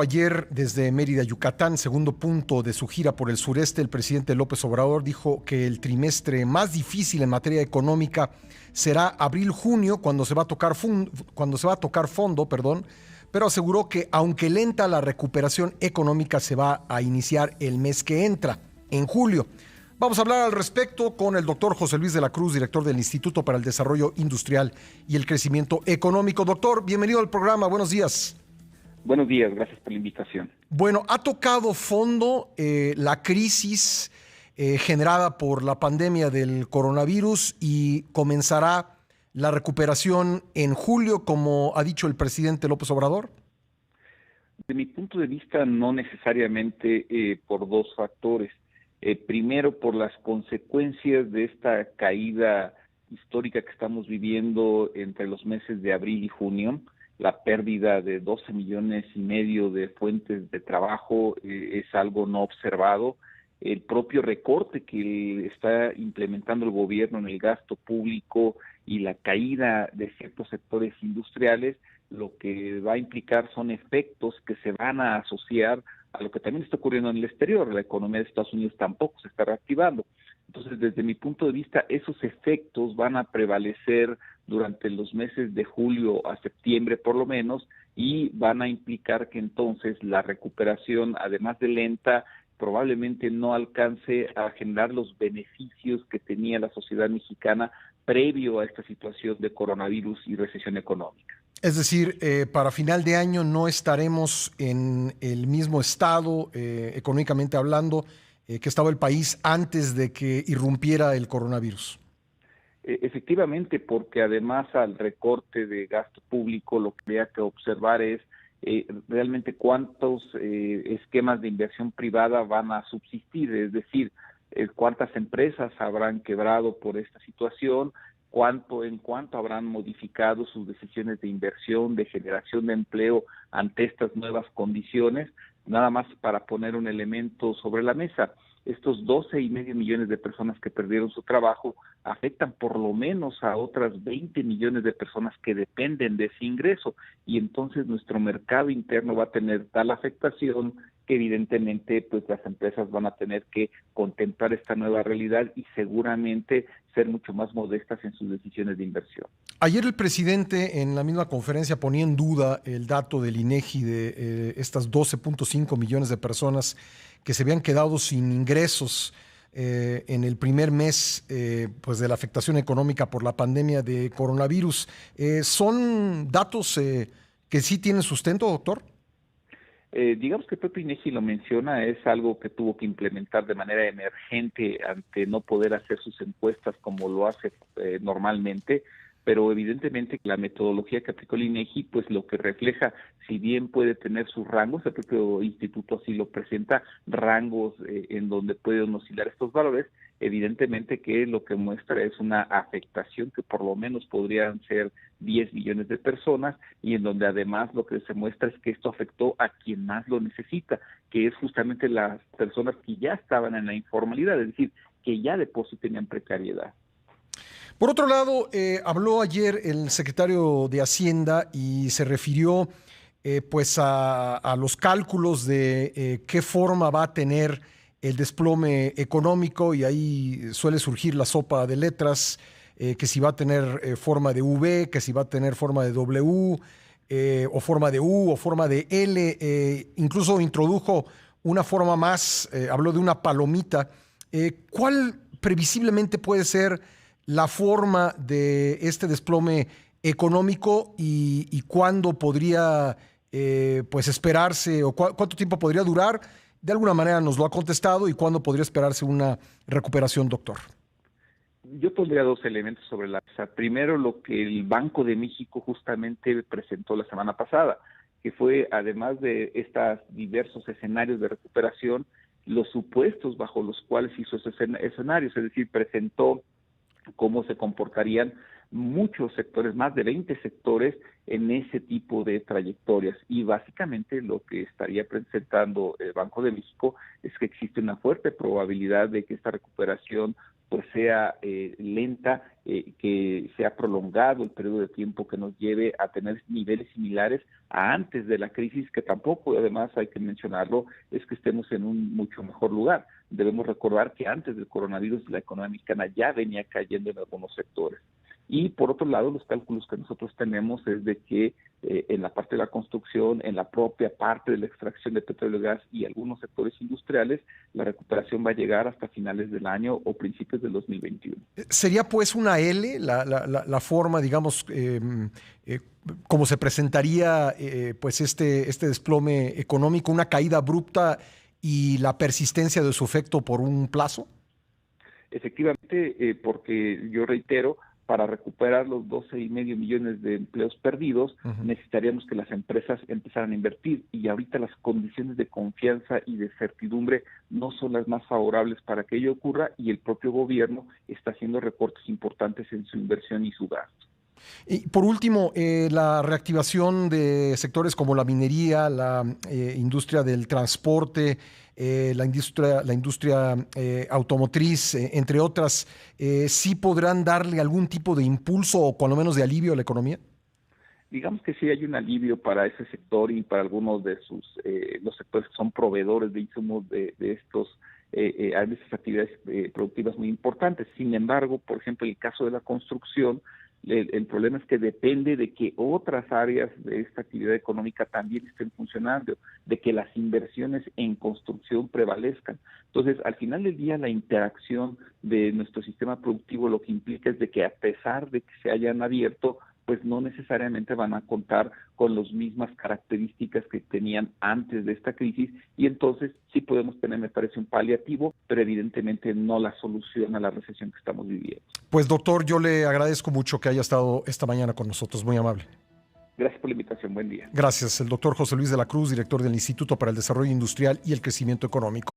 Ayer, desde Mérida, Yucatán, segundo punto de su gira por el sureste, el presidente López Obrador dijo que el trimestre más difícil en materia económica será abril-junio, cuando se va a tocar fondo, perdón, pero aseguró que aunque lenta, la recuperación económica se va a iniciar el mes que entra, en julio. Vamos a hablar al respecto con el doctor José Luis de la Cruz, director del Instituto para el Desarrollo Industrial y el Crecimiento Económico. Doctor, bienvenido al programa, buenos días. Buenos días, gracias por la invitación. Bueno, ha tocado fondo la crisis generada por la pandemia del coronavirus y comenzará la recuperación en julio, como ha dicho el presidente López Obrador. De mi punto de vista, no necesariamente por dos factores. Primero, por las consecuencias de esta caída histórica que estamos viviendo entre los meses de abril y junio. La pérdida de 12 millones y medio de fuentes de trabajo es algo no observado. El propio recorte que está implementando el gobierno en el gasto público y la caída de ciertos sectores industriales, lo que va a implicar son efectos que se van a asociar a lo que también está ocurriendo en el exterior. La economía de Estados Unidos tampoco se está reactivando. Entonces, desde mi punto de vista, esos efectos van a prevalecer durante los meses de julio a septiembre por lo menos, y van a implicar que entonces la recuperación, además de lenta, probablemente no alcance a generar los beneficios que tenía la sociedad mexicana previo a esta situación de coronavirus y recesión económica. Es decir, para final de año no estaremos en el mismo estado, económicamente hablando, que estaba el país antes de que irrumpiera el coronavirus. Efectivamente, porque además al recorte de gasto público lo que había que observar es realmente cuántos esquemas de inversión privada van a subsistir, es decir, cuántas empresas habrán quebrado por esta situación, en cuánto habrán modificado sus decisiones de inversión, de generación de empleo ante estas nuevas condiciones. Nada más para poner un elemento sobre la mesa, estos 12,5 millones de personas que perdieron su trabajo afectan por lo menos a otras 20 millones de personas que dependen de ese ingreso, y entonces nuestro mercado interno va a tener tal afectación que evidentemente pues las empresas van a tener que contemplar esta nueva realidad y seguramente ser mucho más modestas en sus decisiones de inversión. Ayer el presidente en la misma conferencia ponía en duda el dato del INEGI de estas 12.5 millones de personas que se habían quedado sin ingresos en el primer mes pues de la afectación económica por la pandemia de coronavirus. ¿Son datos que sí tienen sustento, doctor? Digamos que el propio INEGI lo menciona, es algo que tuvo que implementar de manera emergente ante no poder hacer sus encuestas como lo hace normalmente, pero evidentemente la metodología que aplicó el INEGI, pues lo que refleja, si bien puede tener sus rangos, el propio instituto así lo presenta, rangos en donde pueden oscilar estos valores, evidentemente que lo que muestra es una afectación que por lo menos podrían ser 10 millones de personas, y en donde además lo que se muestra es que esto afectó a quien más lo necesita, que es justamente las personas que ya estaban en la informalidad, es decir, que ya de por sí tenían precariedad. Por otro lado, habló ayer el secretario de Hacienda y se refirió pues a los cálculos de qué forma va a tener el desplome económico, y ahí suele surgir la sopa de letras, que si va a tener forma de V, que si va a tener forma de W, o forma de U, o forma de L, incluso introdujo una forma más, habló de una palomita. ¿Cuál previsiblemente puede ser la forma de este desplome económico y cuándo podría pues esperarse, o cuánto tiempo podría durar? De alguna manera nos lo ha contestado, y cuándo podría esperarse una recuperación, doctor. Yo pondría dos elementos sobre la mesa. Primero, lo que el Banco de México justamente presentó la semana pasada, que fue, además de estos diversos escenarios de recuperación, los supuestos bajo los cuales hizo esos escenarios, es decir, presentó cómo se comportarían muchos sectores, más de 20 sectores en ese tipo de trayectorias, y básicamente lo que estaría presentando el Banco de México es que existe una fuerte probabilidad de que esta recuperación pues sea lenta, que sea prolongado el periodo de tiempo que nos lleve a tener niveles similares a antes de la crisis, que tampoco, además hay que mencionarlo, es que estemos en un mucho mejor lugar. Debemos recordar que antes del coronavirus la economía mexicana ya venía cayendo en algunos sectores. Y por otro lado, los cálculos que nosotros tenemos es de que en la parte de la construcción, en la propia parte de la extracción de petróleo y gas y algunos sectores industriales, la recuperación va a llegar hasta finales del año o principios del 2021. ¿Sería pues una L la forma, digamos, como se presentaría pues este desplome económico, una caída abrupta y la persistencia de su efecto por un plazo? Efectivamente, porque yo reitero, para recuperar los 12,5 millones de empleos perdidos, necesitaríamos que las empresas empezaran a invertir, y ahorita las condiciones de confianza y de certidumbre no son las más favorables para que ello ocurra, y el propio gobierno está haciendo recortes importantes en su inversión y su gasto. Y por último, la reactivación de sectores como la minería, la industria del transporte, la industria automotriz, entre otras, ¿sí podrán darle algún tipo de impulso o con lo menos de alivio a la economía? Digamos que sí hay un alivio para ese sector y para algunos de los sectores que son proveedores de insumos de estas actividades productivas muy importantes. Sin embargo, por ejemplo, en el caso de la construcción, el problema es que depende de que otras áreas de esta actividad económica también estén funcionando, de que las inversiones en construcción prevalezcan. Entonces, al final del día, la interacción de nuestro sistema productivo lo que implica es de que a pesar de que se hayan abierto, pues no necesariamente van a contar con las mismas características que tenían antes de esta crisis, y entonces sí podemos tener, me parece, un paliativo, pero evidentemente no la solución a la recesión que estamos viviendo. Pues doctor, yo le agradezco mucho que haya estado esta mañana con nosotros, muy amable. Gracias por la invitación, buen día. Gracias, el doctor José Luis de la Cruz, director del Instituto para el Desarrollo Industrial y el Crecimiento Económico.